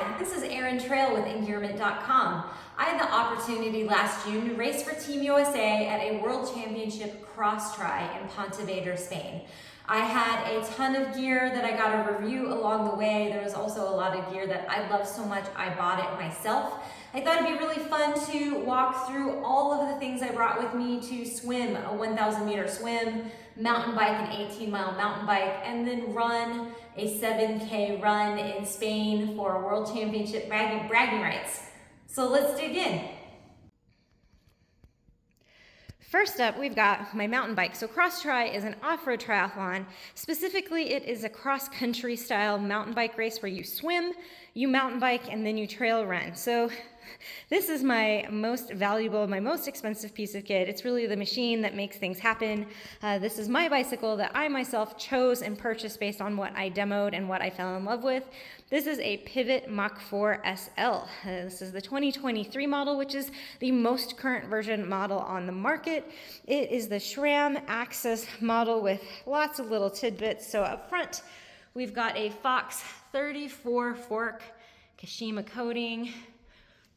Hi, this is Erin Trail with Engearment.com. I had the opportunity last June to race for Team USA at a World Championship cross-tri in Pontevedra, Spain. I had a ton of gear that I got to review along the way. There was also a lot of gear that I love so much I bought it myself. I thought it'd be really fun to walk through all of the things I brought with me to swim a 1,000 meter swim, mountain bike an 18-mile mountain bike, and then run a 7K run in Spain for a World Championship bragging rights. So let's dig in. First up, we've got my mountain bike. So cross-tri is an off-road triathlon. Specifically, it is a cross-country style mountain bike race where you swim, you mountain bike, and then you trail run. So this is my most valuable, my most expensive piece of kit. It's really the machine that makes things happen. This is my bicycle that I myself chose and purchased based on what I demoed and what I fell in love with. This is a Pivot Mach 4 SL. This is the 2023 model, which is the most current version model on the market. It is the SRAM Access model with lots of little tidbits. So up front, we've got a Fox 34 fork Kashima coating.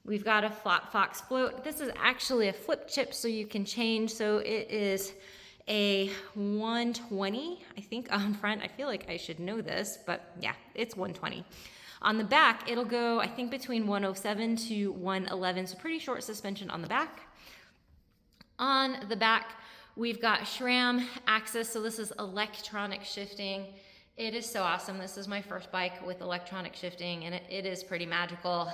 We've got a Fox float. This is actually a flip chip, so you can change. So it is a 120, I think, on front. I feel like I should know this, but yeah, it's 120. On the back, it'll go, I think, between 107 to 111, so pretty short suspension on the back. On the back, we've got SRAM Access, so this is electronic shifting. It is so awesome. This is my first bike with electronic shifting, and it is pretty magical.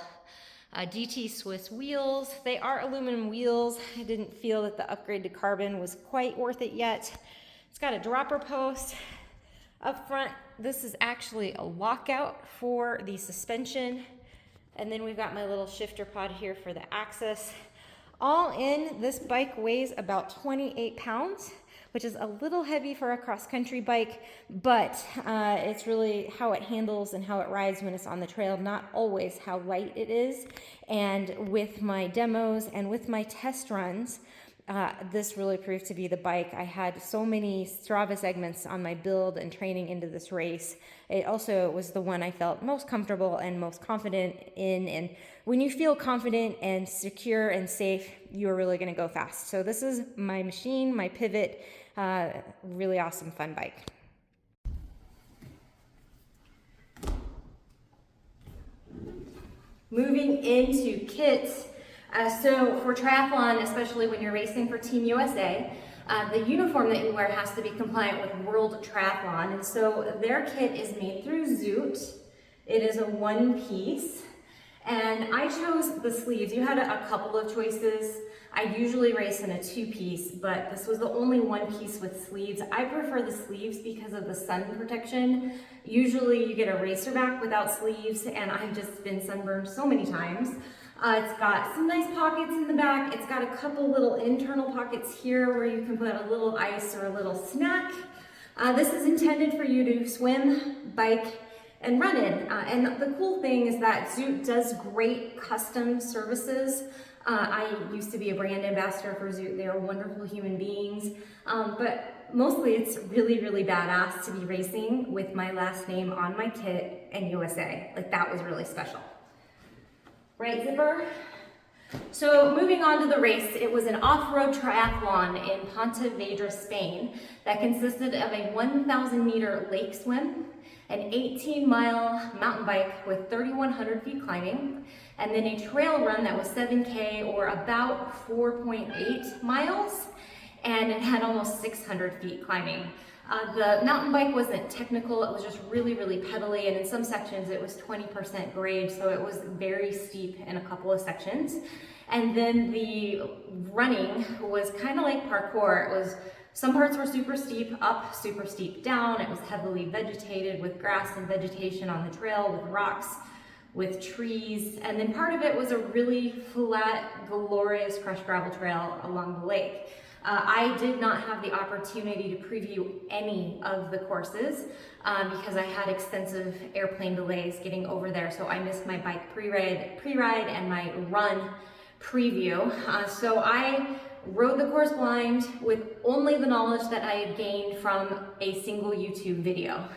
DT Swiss wheels. They are aluminum wheels. I didn't feel that the upgrade to carbon was quite worth it yet. It's got a dropper post. Up front, this is actually a lockout for the suspension. And then we've got my little shifter pod here for the access. All in, this bike weighs about 28 pounds, which is a little heavy for a cross-country bike, but it's really how it handles and how it rides when it's on the trail, not always how light it is. And with my demos and with my test runs, this really proved to be the bike. I had so many Strava segments on my build and training into this race. It also was the one I felt most comfortable and most confident in. And when you feel confident and secure and safe, you're really gonna go fast. So this is my machine, my Pivot, really awesome fun bike. Moving into kits. So for triathlon, especially when you're racing for Team USA, the uniform that you wear has to be compliant with World Triathlon. And so their kit is made through Zoot. It is a one piece. And I chose the sleeves. You had a couple of choices. I usually race in a two-piece, but this was the only one piece with sleeves. I prefer the sleeves because of the sun protection. Usually you get a racer back without sleeves, and I've just been sunburned so many times. It's got some nice pockets in the back. It's got a couple little internal pockets here where you can put a little ice or a little snack. This is intended for you to swim, bike, and run in. And the cool thing is that Zoot does great custom services. I used to be a brand ambassador for Zoot. They are wonderful human beings. But mostly it's really, really badass to be racing with my last name on my kit and USA. Like, that was really special. Right zipper. So moving on to the race, it was an off-road triathlon in Pontevedra, Spain that consisted of a 1,000 meter lake swim, an 18-mile mountain bike with 3,100 feet climbing, and then a trail run that was 7K or about 4.8 miles, and it had almost 600 feet climbing. The mountain bike wasn't technical, it was just really, really pedally, and in some sections it was 20% grade, so it was very steep in a couple of sections. And then the running was kind of like parkour. It was, some parts were super steep up, super steep down. It was heavily vegetated with grass and vegetation on the trail, with rocks, with trees, and then part of it was a really flat, glorious crushed gravel trail along the lake. I did not have the opportunity to preview any of the courses because I had extensive airplane delays getting over there, so I missed my bike pre-ride and my run preview. So I rode the course blind with only the knowledge that I had gained from a single YouTube video.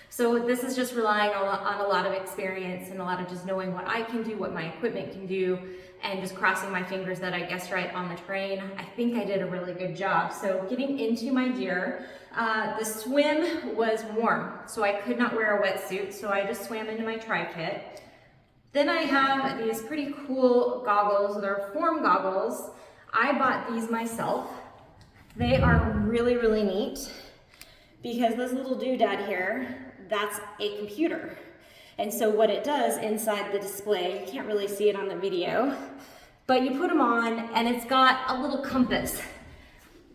So this is just relying on a lot of experience and a lot of just knowing what I can do, what my equipment can do, and just crossing my fingers that I guessed right on the terrain. I think I did a really good job. So getting into my gear, the swim was warm, so I could not wear a wetsuit, so I just swam into my tri-kit. Then I have these pretty cool goggles. They're Form goggles. I bought these myself. They are really, really neat because this little doodad here, that's a computer. And so what it does inside the display, you can't really see it on the video, but you put them on and it's got a little compass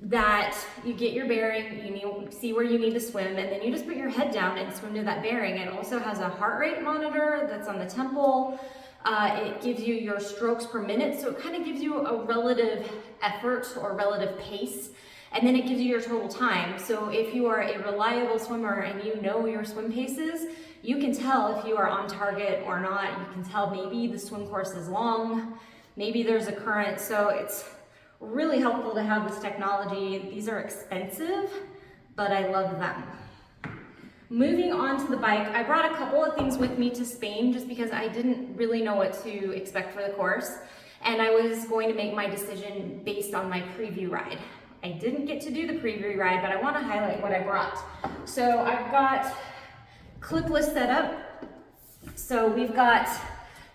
that you get your bearing, you see where you need to swim, and then you just put your head down and swim to that bearing. It also has a heart rate monitor that's on the temple. It gives you your strokes per minute, so it kind of gives you a relative effort or relative pace, and then it gives you your total time. So if you are a reliable swimmer and you know your swim paces, you can tell if you are on target or not. You can tell maybe the swim course is long, maybe there's a current, so it's really helpful to have this technology. These are expensive, but I love them. Moving on to the bike, I brought a couple of things with me to Spain just because I didn't really know what to expect for the course, and I was going to make my decision based on my preview ride. I didn't get to do the preview ride, but I want to highlight what I brought. So I've got clipless setup. So we've got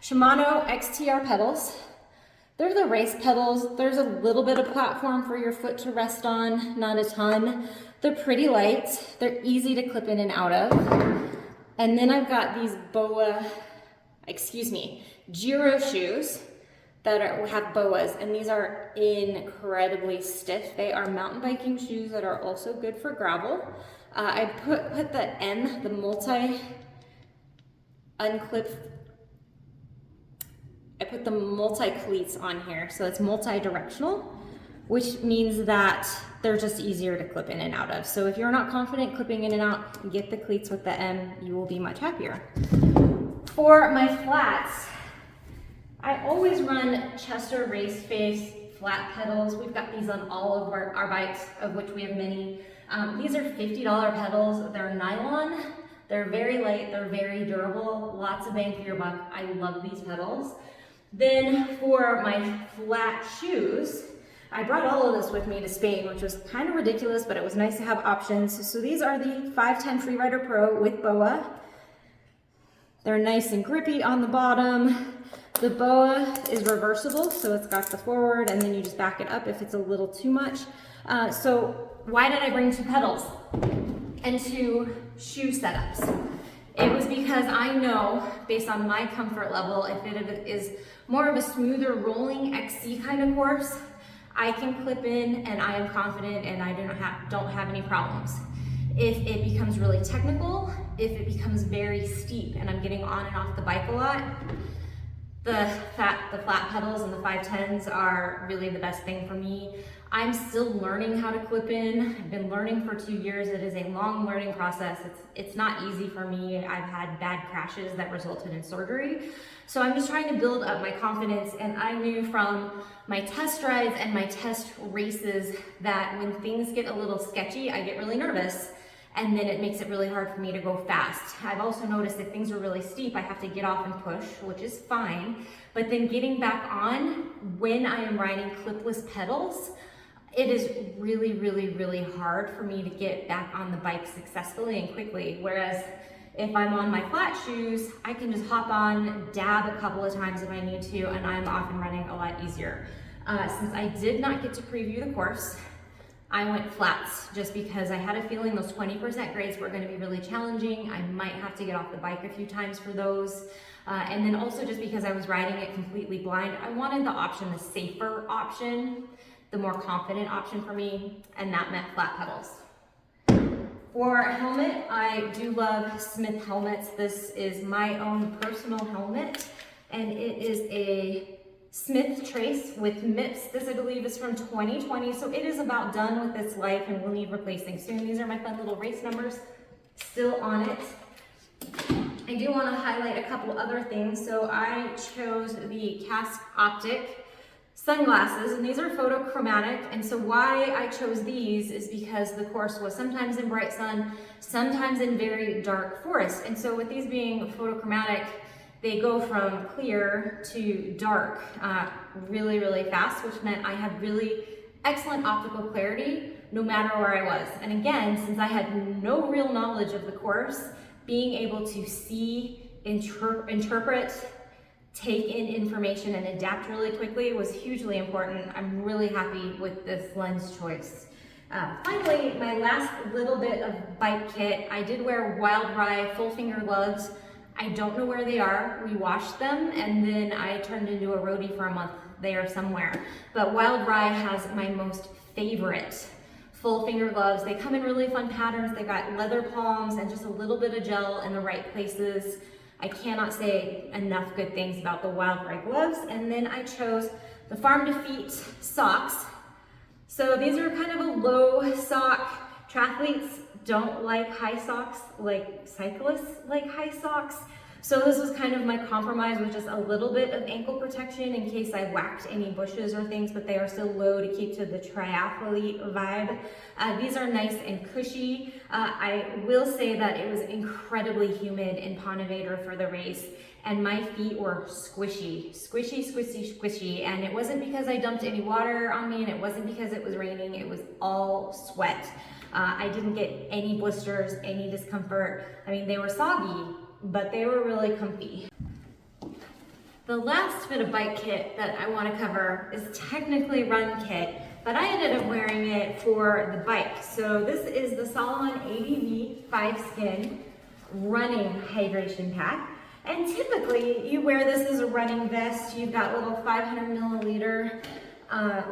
Shimano XTR pedals. They're the race pedals. There's a little bit of platform for your foot to rest on, not a ton. They're pretty light. They're easy to clip in and out of. And then I've got these Giro shoes that have boas, and these are incredibly stiff. They are mountain biking shoes that are also good for gravel. I put the M, the I put the multi-cleats on here, so it's multi-directional, which means that they're just easier to clip in and out of. So if you're not confident clipping in and out, get the cleats with the M, you will be much happier. For my flats, I always run Chester Race Face flat pedals. We've got these on all of our bikes, of which we have many. These are $50 pedals. They're nylon. They're very light. They're very durable. Lots of bang for your buck. I love these pedals. Then for my flat shoes, I brought all of this with me to Spain, which was kind of ridiculous, but it was nice to have options. So these are the 510 Freerider Pro with BOA. They're nice and grippy on the bottom. The BOA is reversible, so it's got the forward, and then you just back it up if it's a little too much. So why did I bring two pedals and two shoe setups? It was because I know, based on my comfort level, if it is more of a smoother rolling XC kind of course, I can clip in and I am confident and I don't have any problems. If it becomes really technical, if it becomes very steep and I'm getting on and off the bike a lot, the flat pedals and the 510s are really the best thing for me. I'm still learning how to clip in. I've been learning for 2 years. It is a long learning process. It's not easy for me. I've had bad crashes that resulted in surgery. So I'm just trying to build up my confidence, and I knew from my test rides and my test races that when things get a little sketchy, I get really nervous. And then it makes it really hard for me to go fast. I've also noticed if things are really steep, I have to get off and push, which is fine. But then getting back on when I am riding clipless pedals, it is really, really, really hard for me to get back on the bike successfully and quickly. Whereas if I'm on my flat shoes, I can just hop on, dab a couple of times if I need to, and I'm off and running a lot easier. Since I did not get to preview the course, I went flats just because I had a feeling those 20% grades were going to be really challenging. I might have to get off the bike a few times for those. And then also just because I was riding it completely blind, I wanted the option, the safer option, the more confident option for me, and that meant flat pedals. For helmet, I do love Smith helmets. This is my own personal helmet, and it is a Smith Trace with MIPS. This I believe is from 2020, so it is about done with its life and will need replacing soon. These are my fun little race numbers still on it. I do want to highlight a couple other things. So I chose the Casque Optic sunglasses, and these are photochromatic. And so why I chose these is because the course was sometimes in bright sun, sometimes in very dark forest. And so with these being photochromatic, they go from clear to dark really, really fast, which meant I had really excellent optical clarity no matter where I was. And again, since I had no real knowledge of the course, being able to see, interpret, take in information and adapt really quickly was hugely important. I'm really happy with this lens choice. Finally, my last little bit of bike kit, I did wear Wildfire full finger gloves. I don't know where they are. We washed them and then I turned into a roadie for a month. They are somewhere. But Wildfire has my most favorite full finger gloves. They come in really fun patterns. They've got leather palms and just a little bit of gel in the right places. I cannot say enough good things about the Wildfire gloves. And then I chose the Farm to Feet socks. So these are kind of a low sock. Triathletes don't like high socks, like cyclists like high socks. So this was kind of my compromise with just a little bit of ankle protection in case I whacked any bushes or things, but they are still low to keep to the triathlete vibe. These are nice and cushy. I will say that it was incredibly humid in Ponte Vedra for the race, and my feet were squishy, squishy, squishy, squishy. And it wasn't because I dumped any water on me, and it wasn't because it was raining, it was all sweat. I didn't get any blisters, any discomfort. I mean, they were soggy, but they were really comfy. The last bit of bike kit that I want to cover is technically run kit, but I ended up wearing it for the bike. So this is the Salomon ADV 5 Skin running hydration pack. And typically you wear this as a running vest. You've got little 500 milliliter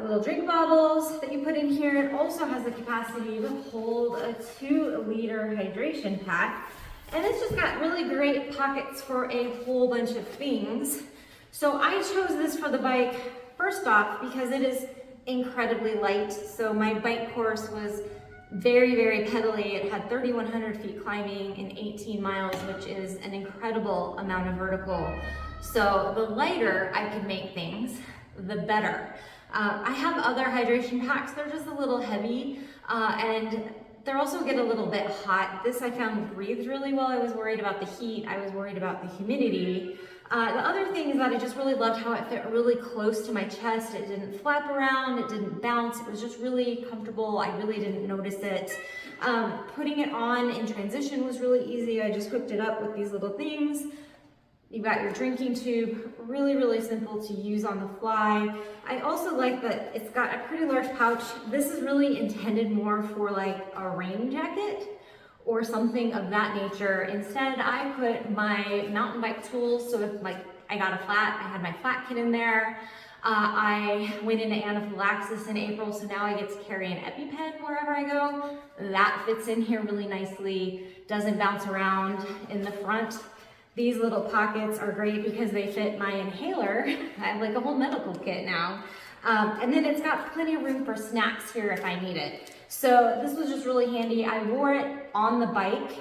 little drink bottles that you put in here. It also has the capacity to hold a 2-liter hydration pack. And it's just got really great pockets for a whole bunch of things. So I chose this for the bike, first off, because it is incredibly light. So my bike course was very, very pedally. It had 3,100 feet climbing in 18 miles, which is an incredible amount of vertical. So the lighter I could make things, the better. I have other hydration packs. They're just a little heavy, and they also get a little bit hot. This I found breathed really well. I was worried about the heat. I was worried about the humidity. The other thing is that I just really loved how it fit really close to my chest. It didn't flap around, it didn't bounce. It was just really comfortable. I really didn't notice it. Putting it on in transition was really easy. I just hooked it up with these little things. You've got your drinking tube, really, really simple to use on the fly. I also like that it's got a pretty large pouch. This is really intended more for like a rain jacket or something of that nature. Instead, I put my mountain bike tools, so if like I got a flat, I had my flat kit in there. I went into anaphylaxis in April, so now I get to carry an EpiPen wherever I go. That fits in here really nicely, doesn't bounce around in the front. These little pockets are great because they fit my inhaler. I have like a whole medical kit now. And then it's got plenty of room for snacks here if I need it. So this was just really handy. I wore it on the bike.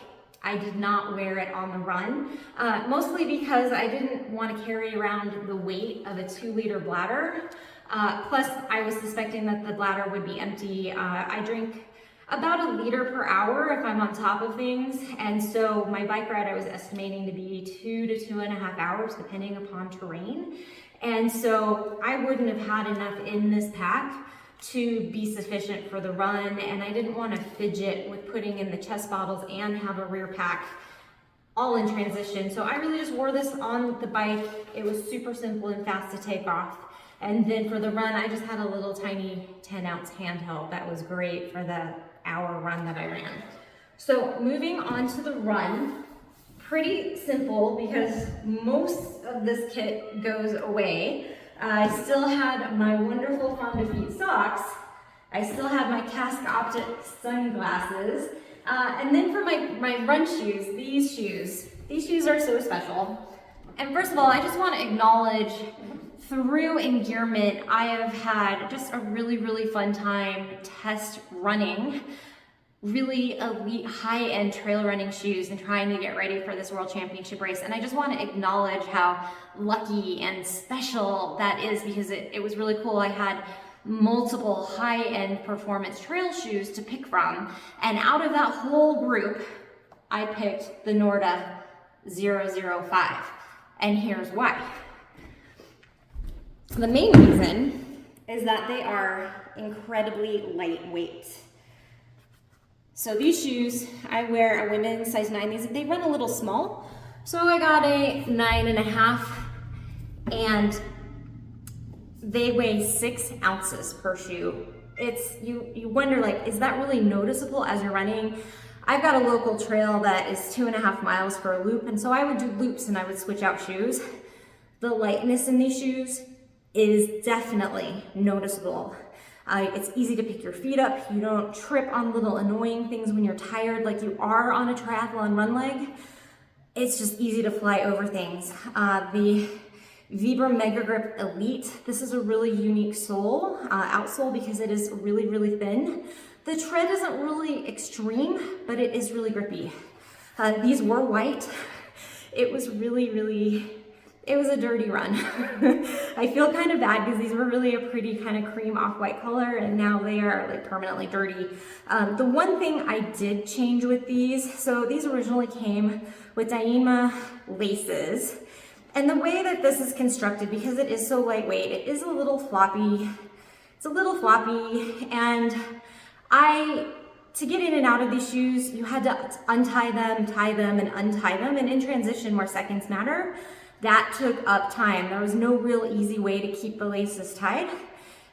I did not wear it on the run, mostly because I didn't want to carry around the weight of a 2-liter bladder. Plus, I was suspecting that the bladder would be empty. I drink about 1 liter per hour if I'm on top of things. And so my bike ride, I was estimating to be 2 to 2.5 hours, depending upon terrain. And so I wouldn't have had enough in this pack to be sufficient for the run. And I didn't want to fidget with putting in the chest bottles and have a rear pack all in transition. So I really just wore this on the bike. It was super simple and fast to take off. And then for the run, I just had a little tiny 10-ounce handheld that was great for the hour run that I ran. So moving on to the run, pretty simple because most of this kit goes away. I still had my wonderful Farm to Feet socks. I still had my Casque Optic sunglasses. And then for my run shoes, these shoes are so special. And first of all, I just want to acknowledge through Endearment, I have had just a really, really fun time test running really elite high-end trail running shoes and trying to get ready for this World Championship race. And I just want to acknowledge how lucky and special that is, because it was really cool. I had multiple high-end performance trail shoes to pick from, and out of that whole group I picked the Norda 005, and here's why. The main reason is that they are incredibly lightweight. So these shoes, I wear a women's size 9. They run a little small. So I got a 9.5, and they weigh 6 ounces per shoe. You wonder, like, is that really noticeable as you're running? I've got a local trail that is 2.5 miles for a loop, and so I would do loops and I would switch out shoes. The lightness in these shoes is definitely noticeable. It's easy to pick your feet up. You don't trip on little annoying things when you're tired like you are on a triathlon run leg. It's just easy to fly over things. The Vibram Mega Grip Elite, this is a really unique sole, outsole, because it is really, really thin. The tread isn't really extreme, but it is really grippy. These were white. It was it was a dirty run. I feel kind of bad because these were really a pretty kind of cream off-white color, and now they are like permanently dirty. The one thing I did change with these, so these originally came with Dyneema laces, and the way that this is constructed, because it is so lightweight, it is a little floppy. It's a little floppy, and to get in and out of these shoes, you had to untie them, tie them, and untie them, and in transition where seconds matter, that took up time. There was no real easy way to keep the laces tied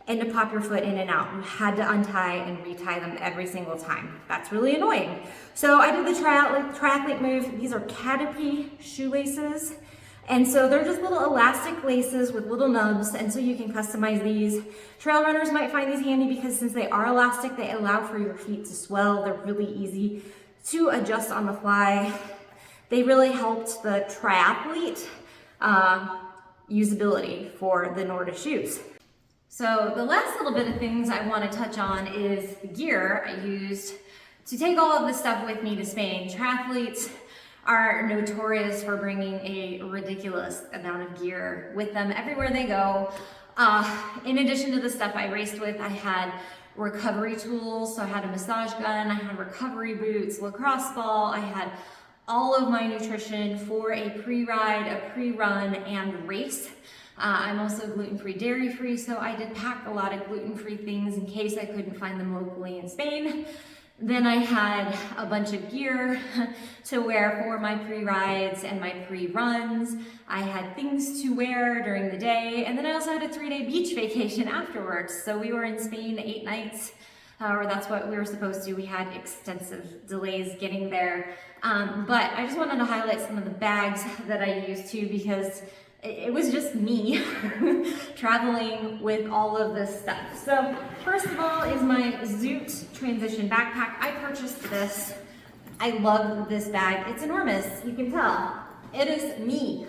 and to pop your foot in and out. You had to untie and retie them every single time. That's really annoying. So I did the triathlete move. These are Caterpie shoelaces. And so they're just little elastic laces with little nubs, and so you can customize these. Trail runners might find these handy because since they are elastic, they allow for your feet to swell. They're really easy to adjust on the fly. They really helped the triathlete usability for the Norda shoes. So the last little bit of things I want to touch on is the gear I used to take all of this stuff with me to Spain. Triathletes are notorious for bringing a ridiculous amount of gear with them everywhere they go. In addition to the stuff I raced with, I had recovery tools. So I had a massage gun, I had recovery boots, lacrosse ball, I had all of my nutrition for a pre-ride, a pre-run, and race. I'm also gluten-free, dairy-free, so I did pack a lot of gluten-free things in case I couldn't find them locally in Spain. Then I had a bunch of gear to wear for my pre-rides and my pre-runs. I had things to wear during the day, and then I also had a 3-day beach vacation afterwards. So we were in Spain 8 nights, or that's what we were supposed to. We had extensive delays getting there. But I just wanted to highlight some of the bags that I used too, because it was just me traveling with all of this stuff. So first of all is my Zoot Transition backpack. I purchased this. I love this bag. It's enormous, you can tell. It is me.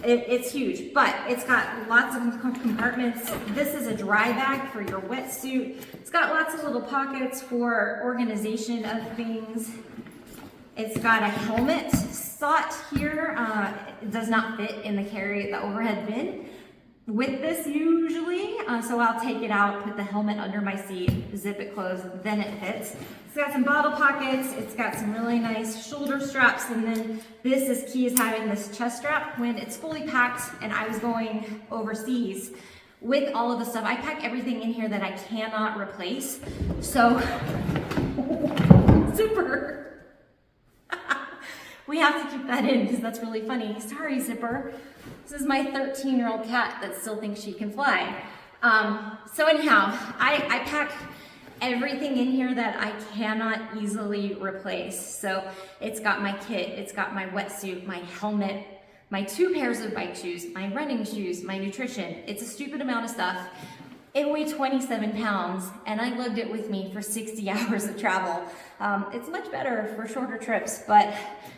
It's huge, but it's got lots of compartments. This is a dry bag for your wetsuit. It's got lots of little pockets for organization of things. It's got a helmet slot here. It does not fit in the overhead bin with this usually, so I'll take it out, put the helmet under my seat, zip it closed, then it fits. It's got some bottle pockets, it's got some really nice shoulder straps, and then this is key, is having this chest strap. When it's fully packed and I was going overseas with all of the stuff, I pack everything in here that I cannot replace. So, zipper. We have to keep that in because that's really funny. Sorry, Zipper. This is my 13-year-old cat that still thinks she can fly. So anyhow, I pack everything in here that I cannot easily replace. So it's got my kit, it's got my wetsuit, my helmet, my 2 pairs of bike shoes, my running shoes, my nutrition. It's a stupid amount of stuff. It weighed 27 pounds, and I lugged it with me for 60 hours of travel. It's much better for shorter trips, but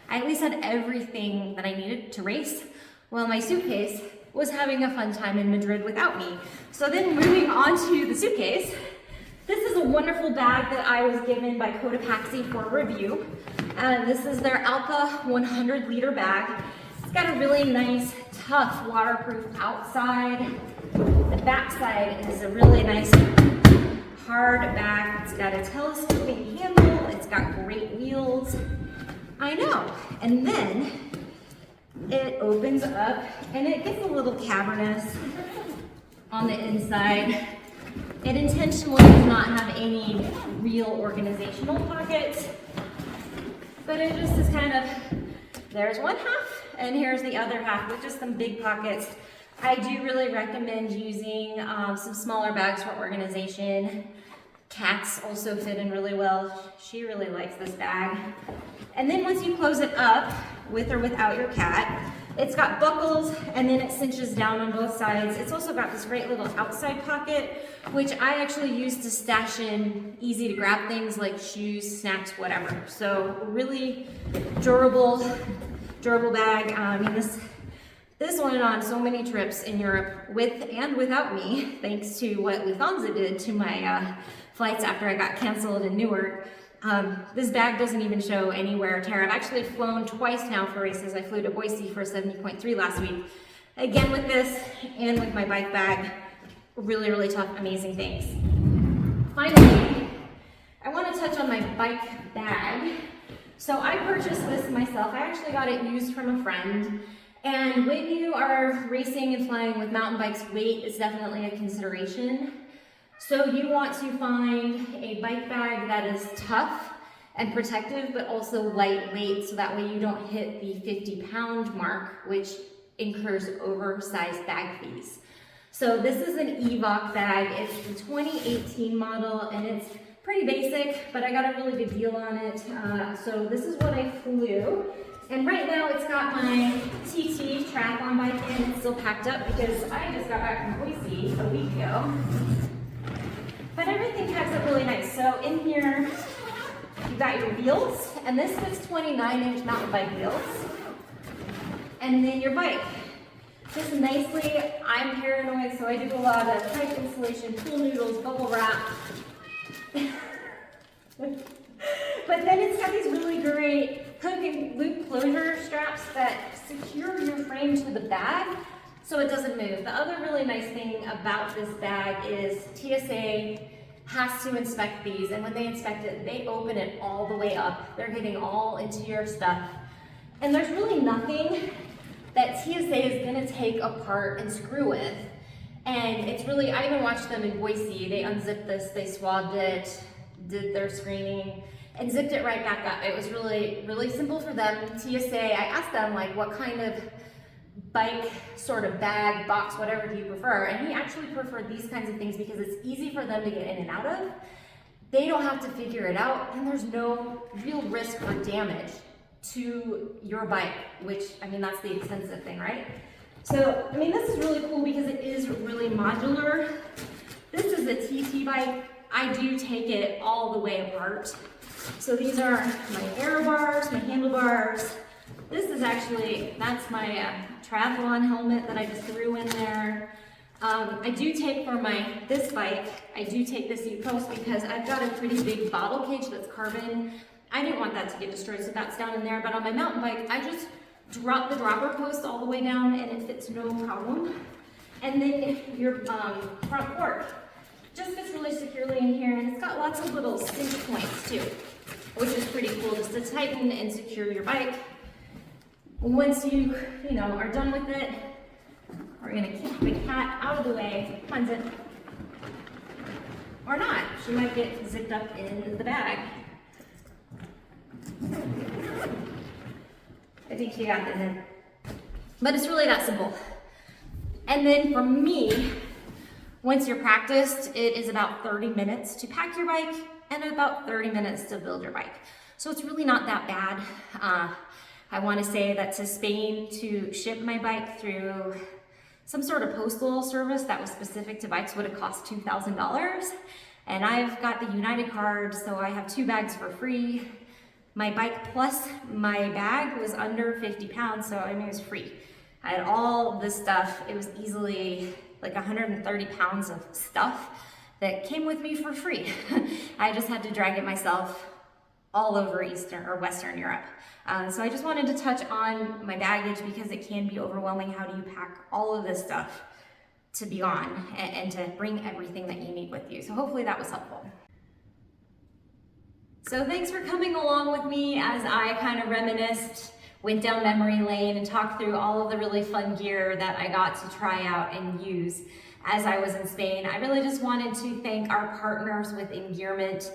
I at least had everything that I needed to race, while my suitcase was having a fun time in Madrid without me. So then moving on to the suitcase, This is a wonderful bag that I was given by Cotopaxi for review. This is their Alpha 100 liter bag. It's got a really nice, tough, waterproof outside. The back side is a really nice, hard bag. It's got a telescoping handle. It's got great wheels. I know. And then it opens up and it gets a little cavernous on the inside. It intentionally does not have any real organizational pockets, but it just is kind of, there's one half and here's the other half with just some big pockets. I do really recommend using some smaller bags for organization. Cats also fit in really well. She really likes this bag. And then once you close it up, with or without your cat, it's got buckles and then it cinches down on both sides. It's also got this great little outside pocket, which I actually use to stash in easy to grab things like shoes, snacks, whatever. So really durable bag. I mean, this went on so many trips in Europe with and without me, thanks to what Lufthansa did to my flights after I got canceled in Newark. This bag doesn't even show any wear or tear. I've actually flown twice now for races. I flew to Boise for 70.3 last week. Again with this and with my bike bag. Really, really tough, amazing things. Finally, I want to touch on my bike bag. So I purchased this myself. I actually got it used from a friend. And when you are racing and flying with mountain bikes, weight is definitely a consideration. So you want to find a bike bag that is tough and protective, but also lightweight, so that way you don't hit the 50-pound mark, which incurs oversized bag fees. So this is an Evoc bag. It's the 2018 model, and it's pretty basic, but I got a really good deal on it. So this is what I flew. And right now it's got my TT triathlon bike in. It's still packed up because I just got back from Boise a week ago. But everything packs up really nice. So in here, you got your wheels, and this fits 29-inch mountain bike wheels. And then your bike. Just nicely, I'm paranoid, so I do a lot of pipe insulation, pool noodles, bubble wrap. But then it's got these really great hook and loop closure straps that secure your frame to the bag so it doesn't move. The other really nice thing about this bag is TSA has to inspect these, and when they inspect it, they open it all the way up. They're getting all into your stuff. And there's really nothing that TSA is gonna take apart and screw with. And it's really, I even watched them in Boise. They unzipped this, they swabbed it, did their screening, and zipped it right back up. It was really, really simple for them. TSA, I asked them like, what kind of bike sort of bag, box, whatever do you prefer? And he actually preferred these kinds of things because it's easy for them to get in and out of. They don't have to figure it out, and there's no real risk for damage to your bike, which, I mean, that's the expensive thing, right? So, I mean, this is really cool because it is really modular. This is a TT bike. I do take it all the way apart. So these are my aero bars, my handlebars. This is actually, that's my triathlon helmet that I just threw in there. I do take for this bike, I do take this Yukos because I've got a pretty big bottle cage that's carbon. I didn't want that to get destroyed, so that's down in there. But on my mountain bike, I just drop the dropper post all the way down and it fits no problem. And then your front fork just fits really securely in here, and it's got lots of little cinch points too, which is pretty cool just to tighten and secure your bike. Once you are done with it, we're gonna keep the cat out of the way, Punzit, or not. She might get zipped up in the bag. I think she got this in. But it's really that simple. And then for me, once you're practiced, it is about 30 minutes to pack your bike and about 30 minutes to build your bike. So it's really not that bad. I want to say that to Spain to ship my bike through some sort of postal service that was specific to bikes would have cost $2,000. And I've got the United card, so I have 2 bags for free. My bike plus my bag was under 50 pounds, so I mean, it was free. I had all this stuff. It was easily like 130 pounds of stuff that came with me for free. I just had to drag it myself all over Eastern or Western Europe. So I just wanted to touch on my baggage because it can be overwhelming. How do you pack all of this stuff to be on and to bring everything that you need with you? So hopefully that was helpful. So thanks for coming along with me as I kind of reminisced, went down memory lane and talked through all of the really fun gear that I got to try out and use as I was in Spain. I really just wanted to thank our partners with Engearment.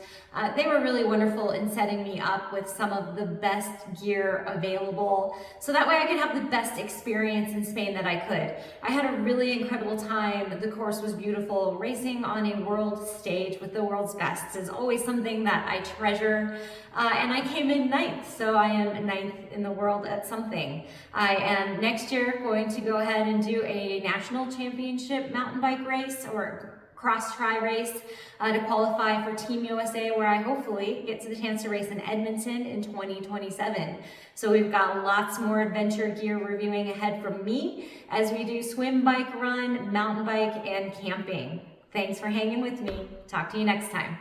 They were really wonderful in setting me up with some of the best gear available, so that way I could have the best experience in Spain that I could. I had a really incredible time. The course was beautiful. Racing on a world stage with the world's best is always something that I treasure. And I came in 9th, so I am 9th in the world at something. I am next year going to go ahead and do a national championship mountain bike race or cross-tri race to qualify for Team USA, where I hopefully get to the chance to race in Edmonton in 2027. So we've got lots more adventure gear reviewing ahead from me as we do swim, bike, run, mountain bike, and camping. Thanks for hanging with me. Talk to you next time.